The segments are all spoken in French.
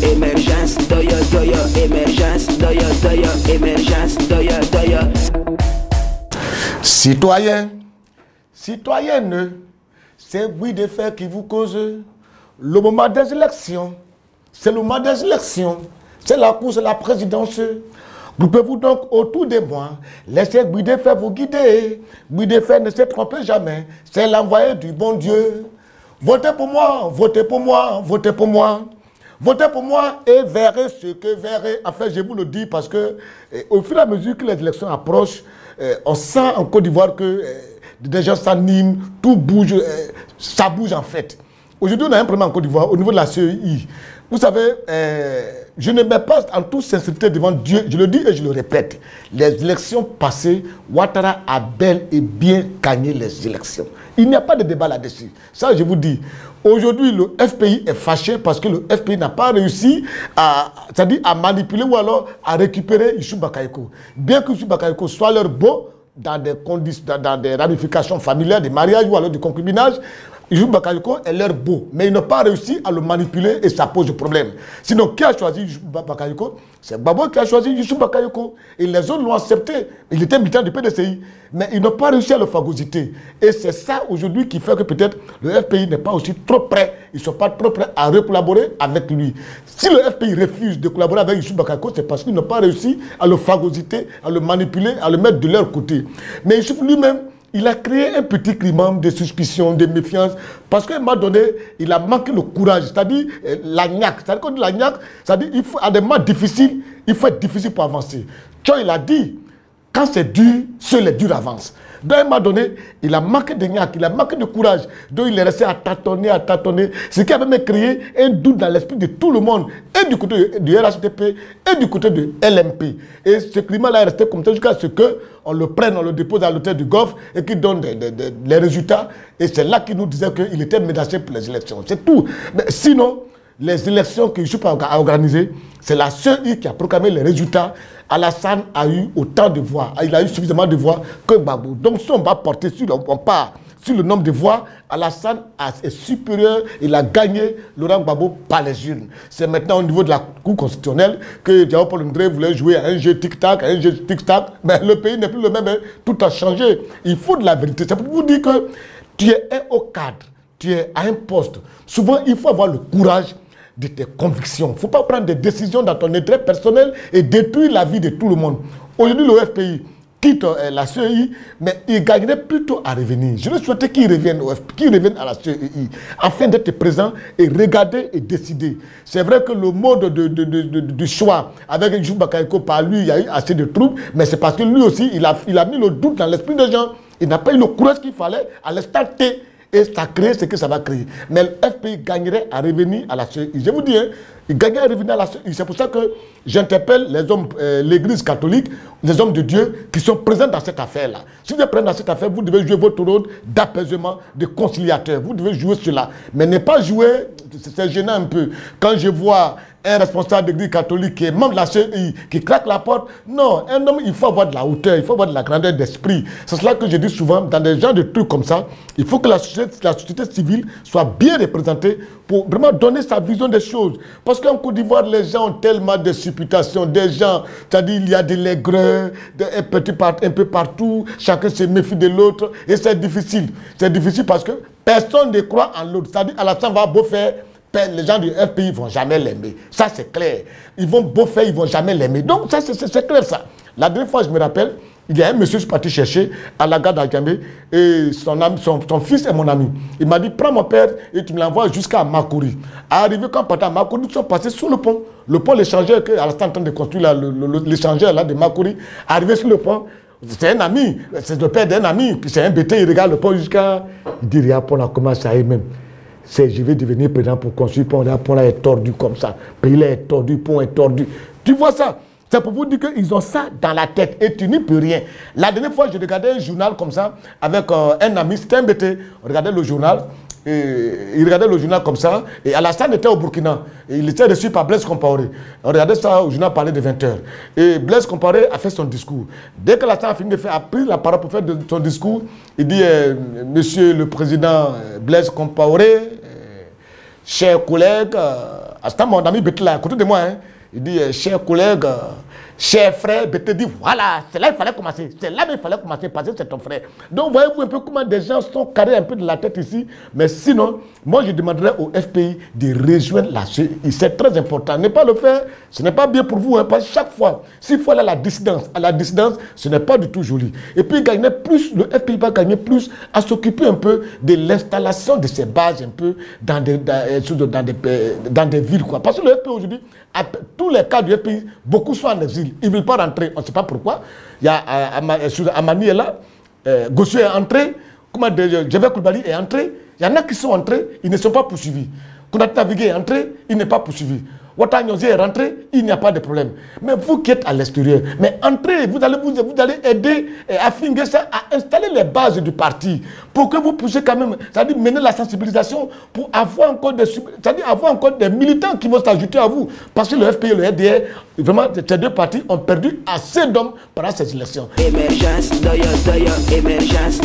Émergence, doya, doya, émergence, doya, doya, émergence, doya, doya. Citoyens, citoyennes, c'est bruit de fer qui vous cause le moment des élections. C'est le moment des élections. C'est la course à la présidence. Groupez-vous donc autour de moi. Laissez bruit de fer vous guider. Bruit de fer ne se trompe jamais. C'est l'envoyé du bon Dieu. Votez pour moi, votez pour moi, votez pour moi. Votez pour moi et verrez ce que verrez. Enfin, je vous le dis parce que au fur et à mesure que les élections approchent, on sent en Côte d'Ivoire que des gens s'animent, tout bouge, ça bouge en fait. Aujourd'hui, on a un problème en Côte d'Ivoire au niveau de la CEI. Vous savez, je ne mets pas en toute sincérité devant Dieu, je le dis et je le répète. Les élections passées, Ouattara a bel et bien gagné les élections. Il n'y a pas de débat là-dessus. Ça, je vous dis. Aujourd'hui, le FPI est fâché parce que le FPI n'a pas réussi à manipuler ou alors à récupérer Youssou Bakayoko. Bien que Youssou Bakayoko soit leur beau dans des conditions, dans des ramifications familiales, des mariages ou alors du concubinage, Youssou Bakayoko est leur beau, mais ils n'ont pas réussi à le manipuler et ça pose problème. Sinon, qui a choisi Youssou Bakayoko? C'est Gbagbo qui a choisi Youssou Bakayoko. Et les autres l'ont accepté. Il était militant du PDCI, mais ils n'ont pas réussi à le phagocyter. Et c'est ça aujourd'hui qui fait que peut-être le FPI n'est pas aussi trop prêt. Ils ne sont pas trop prêts à recollaborer avec lui. Si le FPI refuse de collaborer avec Youssou Bakayoko, c'est parce qu'ils n'ont pas réussi à le phagocyter, à le manipuler, à le mettre de leur côté. Mais Youssou lui-même, il a créé un petit climat de suspicion, de méfiance, parce qu'à un moment donné, il a manqué le courage, c'est-à-dire la niaque. C'est-à-dire qu'on dit la niaque, c'est-à-dire qu'il faut, à des moments difficiles, il faut être difficile pour avancer. Tchon, il a dit, quand c'est dur, seuls les durs avancent. Donc, à un moment donné, il a manqué de niaque, il a manqué de courage. Donc, il est resté à tâtonner, ce qui a même créé un doute dans l'esprit de tout le monde, et du côté du RHDP, et du côté de LMP. Et ce climat-là est resté comme ça jusqu'à ce qu'on le prenne, on le dépose à l'hôtel du Golfe, et qu'il donne les résultats. Et c'est là qu'il nous disait qu'il était menacé pour les élections. C'est tout. Mais sinon, les élections que Youssou a organisées, c'est la CEI qui a proclamé les résultats. Alassane a eu autant de voix. Il a eu suffisamment de voix que Gbagbo. Donc si on va porter on part sur le nombre de voix, Alassane est supérieur. Il a gagné Laurent Gbagbo par les urnes. C'est maintenant au niveau de la Cour constitutionnelle que Diao Paul Ndré voulait jouer à un jeu tic-tac, mais le pays n'est plus le même. Tout a changé. Il faut de la vérité. C'est pour vous dire que tu es un haut cadre, tu es à un poste. Souvent, il faut avoir le courage de tes convictions. Il ne faut pas prendre des décisions dans ton intérêt personnel et détruire la vie de tout le monde. Aujourd'hui, le FPI quitte la CEI, mais il gagnerait plutôt à revenir. Je souhaitais qu'il revienne à la CEI, afin d'être présent et regarder et décider. C'est vrai que le mode du choix avec Youssou Bakayoko, par lui, il y a eu assez de troubles, mais c'est parce que lui aussi, il a mis le doute dans l'esprit des gens. Il n'a pas eu le courage qu'il fallait à l'instant T. Et ça a créé ce que ça va créer. Mais le FPI gagnerait à revenir à la CEI. Je vous dis, hein, il gagnerait à revenir à la CEI. C'est pour ça que j'interpelle les hommes, l'église catholique, les hommes de Dieu qui sont présents dans cette affaire-là. Si vous êtes présents dans cette affaire, vous devez jouer votre rôle d'apaisement, de conciliateur. Vous devez jouer cela. Mais ne pas jouer, c'est gênant un peu. Quand je vois un responsable d'église catholique qui est membre de la CEI, qui claque la porte, non, un homme, il faut avoir de la hauteur, il faut avoir de la grandeur d'esprit. C'est cela que je dis souvent, dans des genres de trucs comme ça, il faut que la société civile soit bien représentée pour vraiment donner sa vision des choses. Parce qu'en Côte d'Ivoire, les gens ont tellement de supputations, des gens, c'est-à-dire il y a des laigreurs, un peu partout, chacun se méfie de l'autre, et c'est difficile. C'est difficile parce que personne ne croit en l'autre. C'est-à-dire, Alassane va beau faire, les gens du FPI ne vont jamais l'aimer. Ça, c'est clair. Ils vont beau faire, ils ne vont jamais l'aimer. Donc, ça, c'est clair, ça. La dernière fois, je me rappelle, il y a un monsieur, je suis parti chercher à la gare d'Agamé, et son fils est mon ami. Il m'a dit, prends mon père et tu me l'envoies jusqu'à Makuri. Arrivé quand on partait à Makuri, nous sommes passés sur le pont. Le pont, l'échangeur, qu'Alassane est en train de construire l'échangeur là de Makuri. Arrivé sur le pont, c'est un ami, c'est le père d'un ami, c'est un BT, il regarde le pont jusqu'à... Il dit, regarde, on a commencé à y même. Je vais devenir président pour construire le pont. Le pont là est tordu comme ça. Le pays là est tordu, le pont est tordu. Tu vois ça? C'est pour vous dire qu'ils ont ça dans la tête et tu n'y peux rien. La dernière fois, je regardais un journal comme ça avec un ami, c'était un BT. On regardait le journal il regardait le journal comme ça, et Alassane était au Burkina. Et il était reçu par Blaise Compaoré. On regardait ça, au journal parlait de 20h. Et Blaise Compaoré a fait son discours. Dès que Alassane a fini de faire, a pris la parole pour faire son discours, il dit, Monsieur le Président Blaise Compaoré, chers collègues, à mon ami Betla, à côté de moi, hein, il dit, chers collègues, chers frères, Betla dit, voilà, c'est là qu'il fallait commencer. C'est là qu'il fallait commencer, parce que c'est ton frère. Donc, voyez-vous un peu comment des gens sont carrés un peu de la tête ici. Mais sinon, moi, je demanderais au FPI de rejoindre la CEI. C'est très important. Ne pas le faire, ce n'est pas bien pour vous, hein, parce que chaque fois, s'il faut aller à la dissidence, ce n'est pas du tout joli. Et puis, gagner plus, le FPI va gagner plus à s'occuper un peu de l'installation de ces bases un peu dans des villes, quoi. Parce que le FPI aujourd'hui, tous les cas du FPI, beaucoup sont en exil. Ils ne veulent pas rentrer. On ne sait pas pourquoi. Il y a Amani est là, Gossou est entré, Djévé Koulibaly est entré. Il y en a qui sont entrés, ils ne sont pas poursuivis. Konaté Nabigué est entré, il n'est pas poursuivi. Ouattara Nyonzi est rentré, il n'y a pas de problème. Mais vous qui êtes à l'extérieur, mais entrez, vous allez aider à Fingessa à installer les bases du parti pour que vous puissiez quand même, c'est-à-dire mener la sensibilisation pour avoir encore des militants qui vont s'ajouter à vous. Parce que le FPI et le RDR, vraiment, ces deux partis ont perdu assez d'hommes pendant ces élections. Émergence, émergence,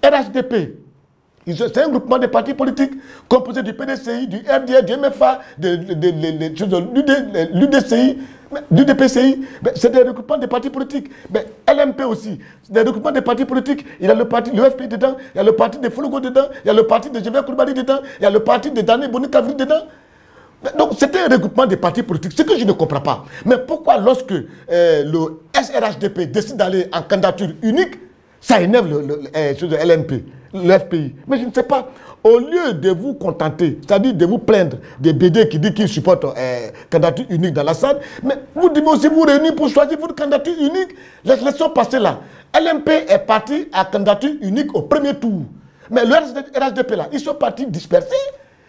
RHDP. C'est un groupement de partis politiques composé du PDCI, du RDR, du MFA, de l'UDCI, du DPCI. C'est des regroupements de partis politiques. Mais LMP aussi, c'est des regroupements de partis politiques. Il y a le parti, le FPI dedans, il y a le parti de Fologo dedans, il y a le parti de Djévé Koulibaly dedans, il y a le parti de Dane Boni Kavri dedans. Donc c'était un regroupement de partis politiques, ce que je ne comprends pas. Mais pourquoi lorsque le SRHDP décide d'aller en candidature unique, ça énerve le LMP, le FPI. Mais je ne sais pas. Au lieu de vous contenter, c'est-à-dire de vous plaindre des BD qui disent qu'ils supportent candidature unique dans la salle, mais vous devez aussi vous réunir pour choisir votre candidature unique. Les élections passées là, LMP est parti à candidature unique au premier tour. Mais le RHDP là, ils sont partis dispersés.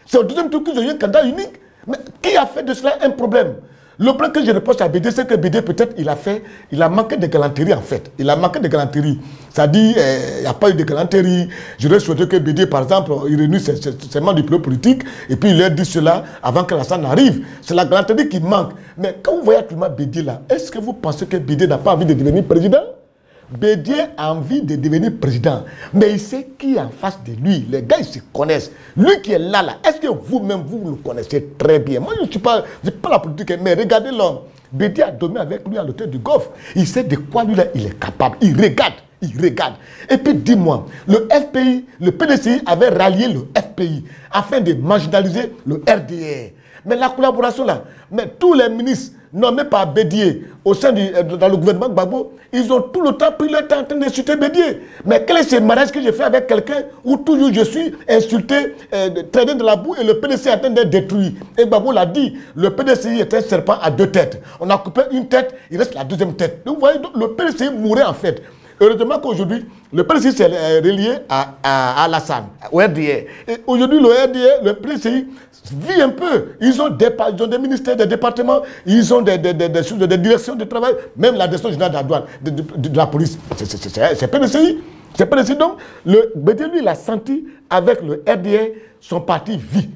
C'est au deuxième tour qu'ils ont eu un candidat unique. Mais qui a fait de cela un problème? Le plan que je reproche à BD, c'est que BD, peut-être, il a manqué de galanterie, en fait. Il a manqué de galanterie. Ça dit, il n'y a pas eu de galanterie. Je voudrais souhaiter que BD, par exemple, il réunisse ses membres du bureau politique, et puis il leur dit cela avant que la salle n'arrive. C'est la galanterie qui manque. Mais quand vous voyez actuellement BD là, est-ce que vous pensez que BD n'a pas envie de devenir président? Bédier a envie de devenir président, mais il sait qui est en face de lui. Les gars, ils se connaissent. Lui qui est là, est-ce que vous-même, vous le connaissez très bien? Moi, je ne suis pas la politique, mais regardez l'homme. Bédier a dormi avec lui à l'hôtel du Golfe. Il sait de quoi lui, là, il est capable. Il regarde. Et puis, dis-moi, le FPI, le PDCI avait rallié le FPI afin de marginaliser le RDR. Mais la collaboration là, mais tous les ministres nommés par Bédier au sein dans le gouvernement Gbagbo, ils ont tout le temps pris le temps en train d'insulter Bédier. Mais quel est ce mariage que j'ai fait avec quelqu'un où toujours je suis insulté, traîné de la boue et le PDCI est en train d'être détruit? Et Gbagbo l'a dit, le PDCI est un serpent à deux têtes. On a coupé une tête, il reste la deuxième tête. Donc vous voyez, le PDCI mourait en fait. Heureusement qu'aujourd'hui, le PDCI s'est relié à Alassane, au RDR. Et aujourd'hui, le RDR, le PDCI vit un peu. Ils ont des ministères, des départements, ils ont des directions de travail, même la direction générale de la douane, de la police. C'est PDCI. C'est PDCI. Donc, le BD, lui, il a senti avec le RDR, son parti vit.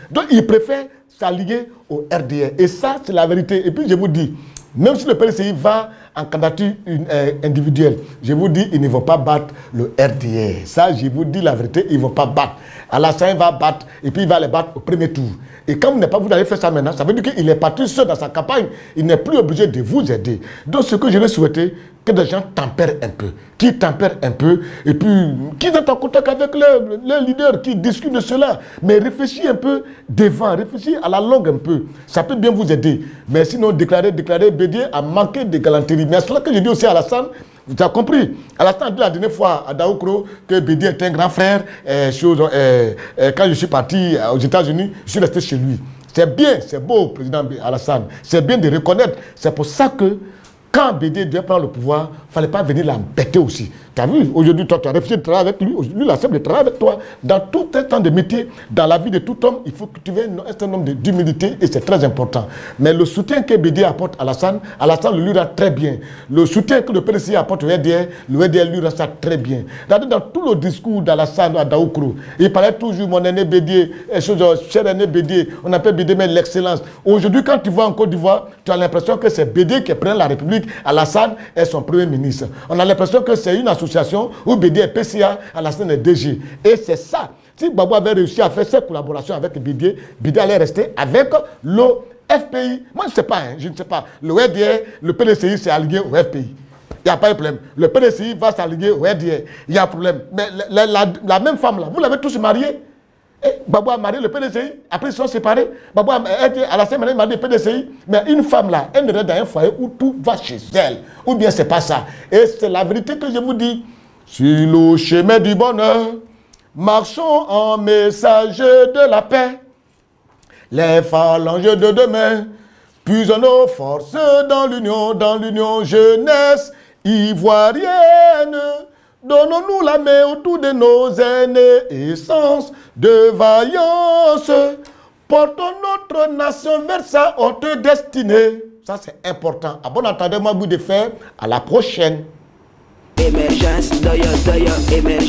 Donc, il préfère s'allier au RDR. Et ça, c'est la vérité. Et puis, je vous dis, même si le PDCI va en candidature individuelle, je vous dis, ils ne vont pas battre le RDR. Ça, je vous dis la vérité, ils ne vont pas battre. Alassane va battre, et puis il va les battre au premier tour. Et quand vous allez faire ça maintenant, ça veut dire qu'il est parti seul dans sa campagne. Il n'est plus obligé de vous aider. Donc, ce que je vais souhaiter, que des gens tempèrent un peu. Qui tempèrent un peu, et puis qui sont en contact avec leurs leaders, qui discutent de cela. Mais réfléchissez un peu devant, réfléchissez à la longue un peu. Ça peut bien vous aider. Mais sinon, déclarer, Bédier a manqué de galanterie. Mais c'est cela que je dis aussi à Alassane. Vous avez compris? Alassane a dit la dernière fois à Daoukro que Bédier est un grand frère. Quand je suis parti aux États-Unis, je suis resté chez lui. C'est bien, c'est beau, président Alassane. C'est bien de reconnaître. C'est pour ça que quand Bédier devait prendre le pouvoir, il ne fallait pas venir l'embêter aussi. Tu as vu, aujourd'hui, toi, tu as réfléchi de travailler avec lui. Lui, il accepte de travailler avec toi. Dans tout un temps de métier, dans la vie de tout homme, il faut que tu aies un certain nombre d'humilité et c'est très important. Mais le soutien que Bédié apporte à Alassane le lui rend très bien. Le soutien que le PDCI apporte au RDR, le RDR lui rend ça très bien. Dans tout le discours d'Alassane à Daoukro, il parlait toujours mon aîné Bédié, cher aîné Bédié, on appelle Bédié mais l'excellence. Aujourd'hui, quand tu vas en Côte d'Ivoire, tu as l'impression que c'est Bédié qui prend la République, Alassane est son premier ministre. On a l'impression que c'est une association où Bédié est PCA, Alassane est DG. Et c'est ça. Si Gbagbo avait réussi à faire cette collaboration avec Bédié, Bédié allait rester avec le FPI. Moi, je ne sais pas, je ne sais pas. Le RDR, le PDCI s'est allié au FPI. Il n'y a pas de problème. Le PDCI va s'allier au RDR. Il y a un problème. Mais la même femme là, vous l'avez tous mariée. Gbagbo a marié le PDCI, après ils sont séparés. Gbagbo a la semaine marié le PDCI. Mais une femme là, elle est dans un foyer où tout va chez elle. Ou bien c'est pas ça. Et c'est la vérité que je vous dis. Sur le chemin du bonheur, marchons en messager de la paix. Les phalanges de demain, puisons nos forces dans l'union jeunesse ivoirienne. Donnons-nous la main autour de nos aînés, essence de vaillance. Portons notre nation vers sa haute destinée. Ça, c'est important. À bon entendeur, moi, vous de faire. À la prochaine. Émergence, doya, doya, émergence.